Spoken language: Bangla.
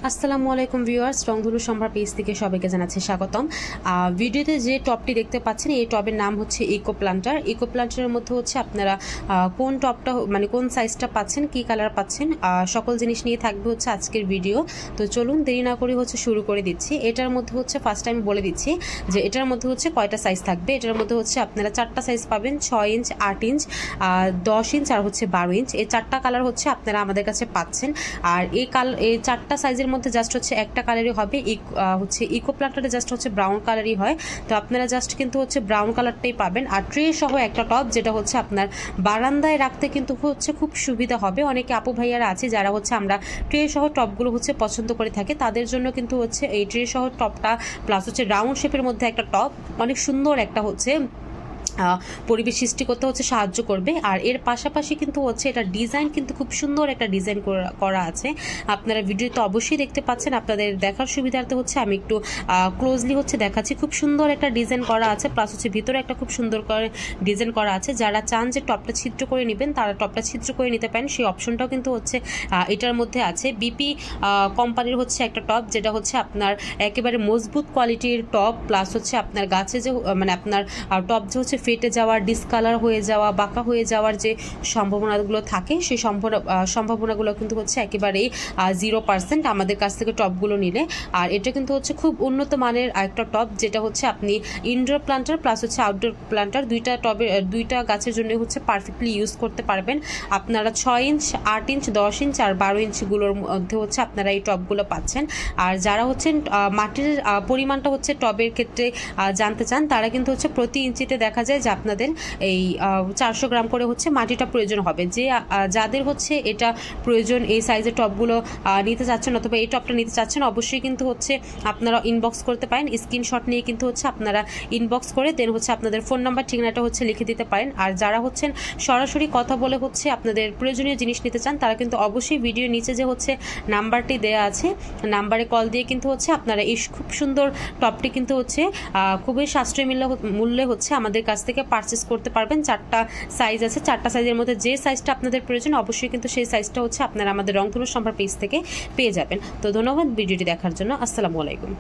আসসালামু আলাইকুম ভিউয়ার্স, রংধনু সম্ভার পেজ থেকে সবাইকে জানাচ্ছি স্বাগতম। ভিডিওতে যে টপটি দেখতে পাচ্ছেন এই টবের নাম হচ্ছে ইকো প্লান্টার। ইকো প্লান্টারের মধ্যে হচ্ছে আপনারা কোন টপটা মানে কোন সাইজটা পাচ্ছেন, কি কালার পাচ্ছেন, সকল জিনিস নিয়ে থাকবে হচ্ছে আজকের ভিডিও। তো চলুন দেরি না করে হচ্ছে শুরু করে দিচ্ছি। এটার মধ্যে হচ্ছে ফার্স্ট টাইম বলে দিচ্ছি যে এটার মধ্যে হচ্ছে কয়টা সাইজ থাকবে। এটার মধ্যে হচ্ছে আপনারা 4টা সাইজ পাবেন, 6 ইঞ্চ, 8 ইঞ্চ, 10 ইঞ্চ আর হচ্ছে 12 ইঞ্চ। এই 4টা কালার হচ্ছে আপনারা আমাদের কাছে পাচ্ছেন। আর এই 4টা সাইজের মধ্যে জাস্ট হচ্ছে একটা কালারই হবে, হচ্ছে ইকো প্লান্টারে জাস্ট হচ্ছে ব্রাউন কালারই হয়। তো আপনারা জাস্ট কিন্তু হচ্ছে ব্রাউন কালারটাই পাবেন। আর ট্রে সহ একটা টপ, যেটা হচ্ছে আপনার বারান্দায় রাখতে কিন্তু হচ্ছে খুব সুবিধা হবে। অনেকে আপু ভাইয়ারা আছে যারা হচ্ছে আমরা ট্রে সহ টপগুলো হচ্ছে পছন্দ করে থাকে, তাদের জন্য কিন্তু হচ্ছে এই ট্রে সহ টপটা প্লাস হচ্ছে রাউন্ড শেপের মধ্যে একটা টপ অনেক সুন্দর একটা হচ্ছে পরিবেশ সৃষ্টি করতে হচ্ছে সাহায্য করবে। আর এর পাশাপাশি কিন্তু হচ্ছে এটা ডিজাইন কিন্তু খুব সুন্দর একটা ডিজাইন করা আছে। আপনারা ভিডিওতে অবশ্যই দেখতে পাচ্ছেন, আপনাদের দেখার সুবিধার্থে হচ্ছে আমি একটু ক্লোজলি হচ্ছে দেখাচ্ছি। খুব সুন্দর একটা ডিজাইন করা আছে, প্লাস হচ্ছে ভিতরে একটা খুব সুন্দর করে ডিজাইন করা আছে। যারা চান যে টপটা ছিদ্র করে নেবেন তারা টপটা ছিদ্র করে নিতে পারেন, সেই অপশনটাও কিন্তু হচ্ছে এটার মধ্যে আছে। বিপি কোম্পানির হচ্ছে একটা টপ, যেটা হচ্ছে আপনার একেবারে মজবুত কোয়ালিটির টপ, প্লাস হচ্ছে আপনার গাছে যে মানে আপনার টপ যে হচ্ছে ফেটে যাওয়ার, ডিসকালার হয়ে যাওয়া, বাঁকা হয়ে যাওয়ার যে সম্ভাবনাগুলো থাকে সেই সম্ভাবনাগুলো কিন্তু হচ্ছে একেবারেই 0% আমাদের কাছ থেকে টপগুলো নিলে। আর এটা কিন্তু হচ্ছে খুব উন্নত মানের একটা টপ, যেটা হচ্ছে আপনি ইনডোর প্লান্টার প্লাস হচ্ছে আউটডোর প্লান্টার দুইটা গাছের জন্য হচ্ছে পারফেক্টলি ইউজ করতে পারবেন। আপনারা 6 ইঞ্চ, 8 ইঞ্চ, 10 ইঞ্চ আর 12 ইঞ্চগুলোর মধ্যে হচ্ছে আপনারা এই টপগুলো পাচ্ছেন। আর যারা হচ্ছেন মাটির পরিমাণটা হচ্ছে টবের ক্ষেত্রে জানতে চান, তারা কিন্তু হচ্ছে প্রতি ইঞ্চিতে দেখা যায় যে আপনাদের এই 400 গ্রাম করে হচ্ছে মাটিটা প্রয়োজন হবে। যাদের হচ্ছে এটা প্রয়োজন, এই সাইজের টপগুলো নিতে চাচ্ছেন অথবা এই টপটা নিতে চাচ্ছেন, অবশ্যই কিন্তু হচ্ছে আপনারা ইনবক্স করতে পারেন। স্ক্রিনশট নিয়ে কিন্তু হচ্ছে আপনারা ইনবক্স করে দেন হচ্ছে আপনাদের ফোন নাম্বার, ঠিকানাটা হচ্ছে লিখে দিতে পারেন। আর যারা হচ্ছেন সরাসরি কথা বলে হচ্ছে আপনাদের প্রয়োজনীয় জিনিস নিতে চান, তারা কিন্তু অবশ্যই ভিডিওর নিচে যে হচ্ছে নাম্বারটি দেওয়া আছে, নাম্বারে কল দিয়ে কিন্তু হচ্ছে আপনারা এই খুব সুন্দর টপটি কিন্তু হচ্ছে খুবই সাশ্রয়ী মূল্যে হচ্ছে আমাদের কাছ থেকে পারচেস করতে পারবেন। 4টা সাইজ আছে, 4টা সাইজের মধ্যে যে সাইজটা আপনাদের প্রয়োজন অবশ্যই কিন্তু সেই সাইজটা হচ্ছে আপনারা আমাদের রংধনু সম্ভার পেজ থেকে পেয়ে যাবেন। তো ধন্যবাদ ভিডিওটি দেখার জন্য। আসসালামু আলাইকুম।